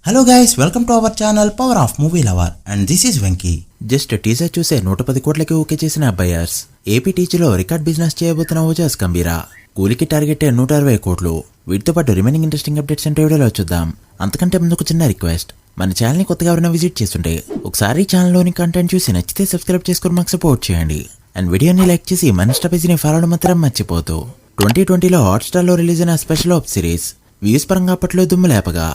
Hello guys, welcome to our channel power of movie lover and this is Venky. Just teaser చూసే 110 కోట్లకి okay చేసిన buyers. AP టీజీలో record business చేయబోతున్న ఓజాస్ గంభీరా. కూలికి target 160 కోట్లు. వీటితో పాటు రిమైనింగ్ ఇంట్రెస్టింగ్ అప్డేట్స్ అంటే వీడియోలో చూద్దాం. అంతకంటే ముందు ఒక చిన్న రిక్వెస్ట్, మన ఛానల్ని కొత్తగా ఎవరైనా విజిట్ చేస్తుంటే ఒకసారి ఛానల్లోని కంటెంట్ చూసి నచ్చితే సబ్స్క్రైబ్ చేసుకుని మాకు సపోర్ట్ చేయండి. అండ్ వీడియోని లైక్ చేసి మన ఇన్స్టా పేజీని ఫాలో మాత్రం మర్చిపోతూ. 2020లో హాట్స్టార్లో రిలీజ్ అయిన స్పెషల్ ఆప్స్ సిరీస్ వ్యూస్ పరంగా అప్పట్లో దుమ్ము లేపగా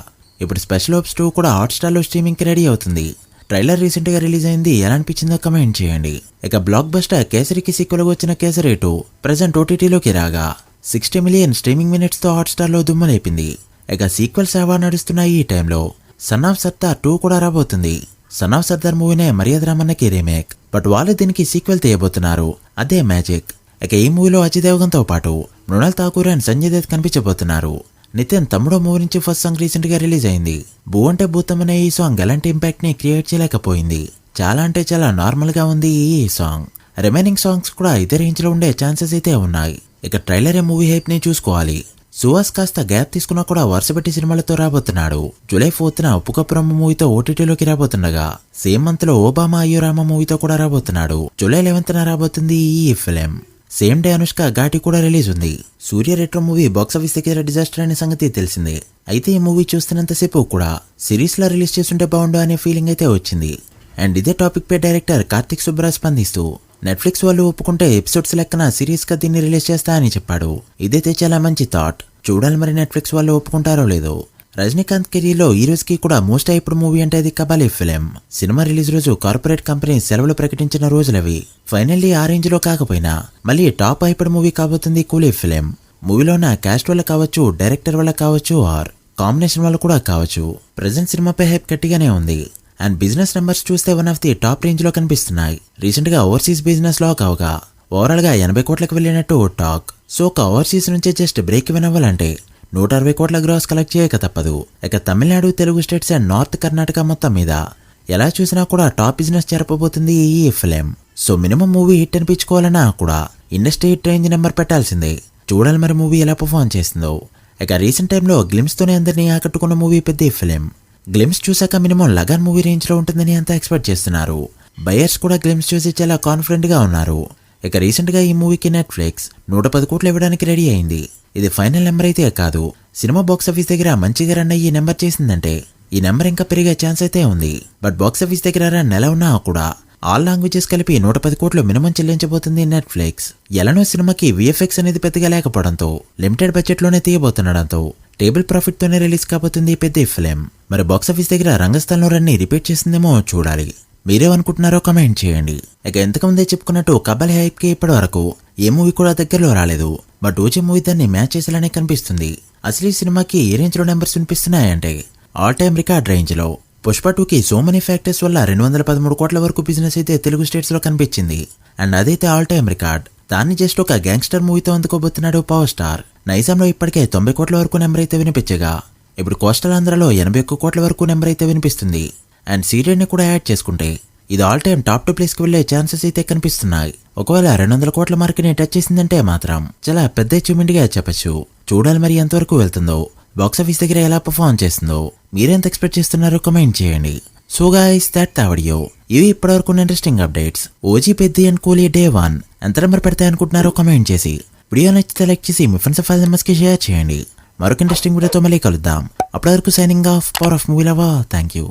ఇప్పుడు స్పెషల్ ఆప్స్ 2 కూడా హాట్స్టార్లో స్ట్రీమింగ్కి రెడీ అవుతుంది. ట్రైలర్ రీసెంట్గా రిలీజ్ అయింది, ఎలా అనిపించిందో కమెంట్ చేయండి. ఇక బ్లాక్ బస్టర్ కేసరికి సీక్వెల్గా వచ్చిన కేసరి 2 ప్రెజెంట్ ఓటీటీలోకి రాగా 60 మిలియన్ స్ట్రీమింగ్ మినిట్స్తో హాట్స్టార్లో దుమ్ము లేపింది. ఇక సీక్వెల్ సేవ నడుస్తున్న ఈ టైంలో సన్ ఆఫ్ సర్దార్ 2 కూడా రాబోతుంది. సన్ ఆఫ్ సర్దార్ మూవీనే మర్యాద రామన్నకి రీమేక్, బట్ వాళ్ళు దీనికి సీక్వెల్ తీయబోతున్నారు, అదే మ్యాజిక్. ఇక ఈ మూవీలో అజయ్ దేవగన్తో పాటు మృణాల్ ఠాకూర్ అండ్ సంజయ్ దత్ కనిపించబోతున్నారు. నితిన్ తమ్ముడో మూవీ నుంచి ఫస్ట్ సాంగ్ రీసెంట్ గా రిలీజ్ అయింది. బూ అంటే భూతం అనే ఈ సాంగ్ ఎలాంటి ఇంపాక్ట్ ని క్రియేట్ చేయలేకపోయింది. చాలా అంటే చాలా నార్మల్ గా ఉంది ఈ సాంగ్. రిమైనింగ్ సాంగ్స్ కూడా ఇదే రేంజ్ లో ఉండే ఛాన్సెస్ అయితే ఉన్నాయి. ఇక ట్రైలర్ మూవీ హైప్ ని చూసుకోవాలి. సుహాస్ కాస్త గ్యాప్ తీసుకున్నా కూడా వరుసపెట్టి సినిమాలతో రాబోతున్నాడు. జూలై 4th ఉప్పుకపురం మూవీతో ఓటీటీలోకి రాబోతుండగా సేమ్ మంత్ లో ఓబామా అయ్యో రామ మూవీతో కూడా రాబోతున్నాడు. జూలై 11th రాబోతుంది ఈ film. Same day Anushka Ghaati కూడా రిలీజ్ ఉంది. సూర్య రెట్రో మూవీ బాక్సాఫీస్ దగ్గర డిజాస్టర్ అనే సంగతి తెలిసిందే. అయితే ఈ మూవీ చూస్తున్నంతసేపు కూడా సిరీస్ లా రిలీజ్ చేస్తుంటే బాగుండు అనే ఫీలింగ్ అయితే వచ్చింది. అండ్ ఇదే టాపిక్ పై డైరెక్టర్ కార్తిక్ సుబ్బరాజ్ స్పందిస్తూ నెట్ఫ్లిక్స్ వాళ్ళు ఒప్పుకుంటే ఎపిసోడ్స్ లెక్కన సిరీస్ గా దీన్ని రిలీజ్ చేస్తా అని చెప్పాడు. ఇదైతే చాలా మంచి థాట్. చూడాలి మరి నెట్ఫ్లిక్స్ వాళ్ళు ఒప్పుకుంటారో లేదో. రజనీకాంత్ కెరీర్ లో ఈ రోజుకి కూడా మోస్ట్ హైప్డ్ మూవీ అంటే అది కబాలీ ఫిలిం. సినిమా రిలీజ్ రోజు కార్పొరేట్ కంపెనీ సెలవులు ప్రకటించిన రోజులవి. ఫైనల్లీ ఆ రేంజ్ లో కాకపోయినా మళ్ళీ టాప్ హైప్డ్ మూవీ కాబోతుంది కూలీ ఫిలిం. మూవీలో నా క్యాస్ట్ వల్ల కావచ్చు, డైరెక్టర్ వల్ల కావచ్చు, ఆర్ కాంబినేషన్ వల్ల కూడా కావచ్చు, ప్రెజెంట్ సినిమాపై హైప్ గట్టిగానే ఉంది. అండ్ బిజినెస్ నెంబర్స్ చూస్తే one of the top range లో కనిపిస్తున్నాయి. రీసెంట్ గా ఓవర్సీస్ బిజినెస్ లో అవగా ఓవరాల్ గా 80 కోట్లకు వెళ్ళినట్టు టాక్. సో ఒక ఓవర్సీస్ నుంచే జస్ట్ బ్రేక్ ఇవన్ అవ్వాలంటే 160 కోట్ల గ్రాస్ కలెక్ట్ చేయక తప్పదు. ఇక Tamil Nadu, Telugu states and north Karnataka మొత్తం మీద ఎలా చూసినా కూడా టాప్ బిజినెస్ జరపబోతుంది ఈ film. So minimum movie hit అనిపించుకోవాలన్నా కూడా ఇండస్ట్రీ హిట్ రేంజ్ నెంబర్ పెట్టాల్సిందే. చూడాలి మరి మూవీ ఎలా పర్ఫార్మ్ చేస్తుందో. ఇక రీసెంట్ టైంలో గ్లిమ్స్ తోనే అందరినీ ఆకట్టుకున్న మూవీ పెద్ద ఫిలిం. గ్లిమ్స్ చూసాక మినిమం లగాన్ మూవీ రేంజ్ లో ఉంటుందని అంతా ఎక్స్పెక్ట్ చేస్తున్నారు. బయర్స్ కూడా గ్లిమ్స్ చూసి చాలా కాన్ఫిడెంట్ గా ఉన్నారు. ఇక రీసెంట్ గా ఈ మూవీకి నెట్ఫ్లిక్స్ 110 కోట్లు ఇవ్వడానికి రెడీ అయింది. ఇది ఫైనల్ నెంబర్ అయితే కాదు. సినిమా బాక్సాఫీస్ దగ్గర మంచిగా రన్ అయ్యి నెంబర్ చేసిందంటే ఈ నెంబర్ ఇంకా పెరిగే ఛాన్స్ అయితే ఉంది. బట్ బాక్సాఫీస్ దగ్గర రన్ ఎలా ఉన్నా కూడా ఆల్ లాంగ్వేజెస్ కలిపి 110 కోట్లు మినిమం చెల్లించబోతుంది నెట్ఫ్లిక్స్. ఎలానో సినిమాకి విఎఫ్ఎక్స్ అనేది పెద్దగా లేకపోవడంతో లిమిటెడ్ బడ్జెట్ లోనే తీయబోతుండడంతో టేబుల్ ప్రాఫిట్ తోనే రిలీజ్ కాబోతుంది పెద్ద ఫిలిం. మరి బాక్సాఫీస్ దగ్గర రంగస్థలంలో రన్ ని రిపీట్ చేసిందేమో చూడాలి. మీరేమనుకుంటున్నారో కమెంట్ చేయండి. ఇక ఎంతకుముందే చెప్పుకున్నట్టు కబాలీ హైప్ కి ఇప్పటి వరకు ఏ మూవీ కూడా దగ్గరలో రాలేదు. బట్ ఓజీ మూవీ దాన్ని మ్యాచ్ చేసేలానే కనిపిస్తుంది. అసలు ఈ సినిమాకి ఏ రేంజ్ లో నెంబర్స్ వినిపిస్తున్నాయంటే ఆల్ టైమ్ రికార్డ్ రేంజ్ లో. పుష్ప 2కి సో మెనీ ఫ్యాక్టర్స్ వల్ల 213 కోట్ల వరకు బిజినెస్ అయితే తెలుగు స్టేట్స్ లో కనిపించింది. అండ్ అదైతే ఆల్ టైమ్ రికార్డ్. దాన్ని జస్ట్ ఒక గ్యాంగ్స్టర్ మూవీతో అందుకోబోతున్నాడు పవర్ స్టార్. నైజాంలో ఇప్పటికే 90 కోట్ల వరకు నెంబర్ అయితే వినిపించగా ఇప్పుడు కోస్టల్ ఆంధ్రలో 81 కోట్ల వరకు నెంబర్ అయితే వినిపిస్తుంది. అండ్ సీరియల్ ని కూడా యాడ్ చేసుకుంటే ఇది ఆల్ టైమ్ టాప్ 2 ప్లేస్ కి వెళ్లే ఛాన్సెస్ అయితే కనిపిస్తున్నాయి. ఒకవేళ 200 కోట్ల మార్కుని టచ్ చేసిందంటే మాత్రం చాలా పెద్ద అచీవ్మెంట్ గా చెప్పచ్చు. చూడాలి మరి ఎంతవరకు వెళ్తుందో, బాక్సాఫీస్ దగ్గర ఎలా పర్ఫార్మ్ చేస్తుందో. మీరెంత ఎక్స్పెక్ట్ చేస్తున్నారో కమెంట్ చేయండి. So guys, that video. ఇవి ఇప్పటివరకు interesting updates. OG Peddi and కూలీ డే 1 ఎంత నెంబర్ పెడతాయి అనుకుంటున్నారో కమెంట్ చేసి వీడియో నచ్చితే లైక్ చేసి మీ ఫ్రెండ్స్ ఫైవ్ మెంబర్స్ కి షేర్ చేయండి. మరొక ఇంట్రెస్టింగ్ వీడియోతో మళ్ళీ కలుద్దాం. అప్పటి వరకు signing off, power of movie lover. Thank you.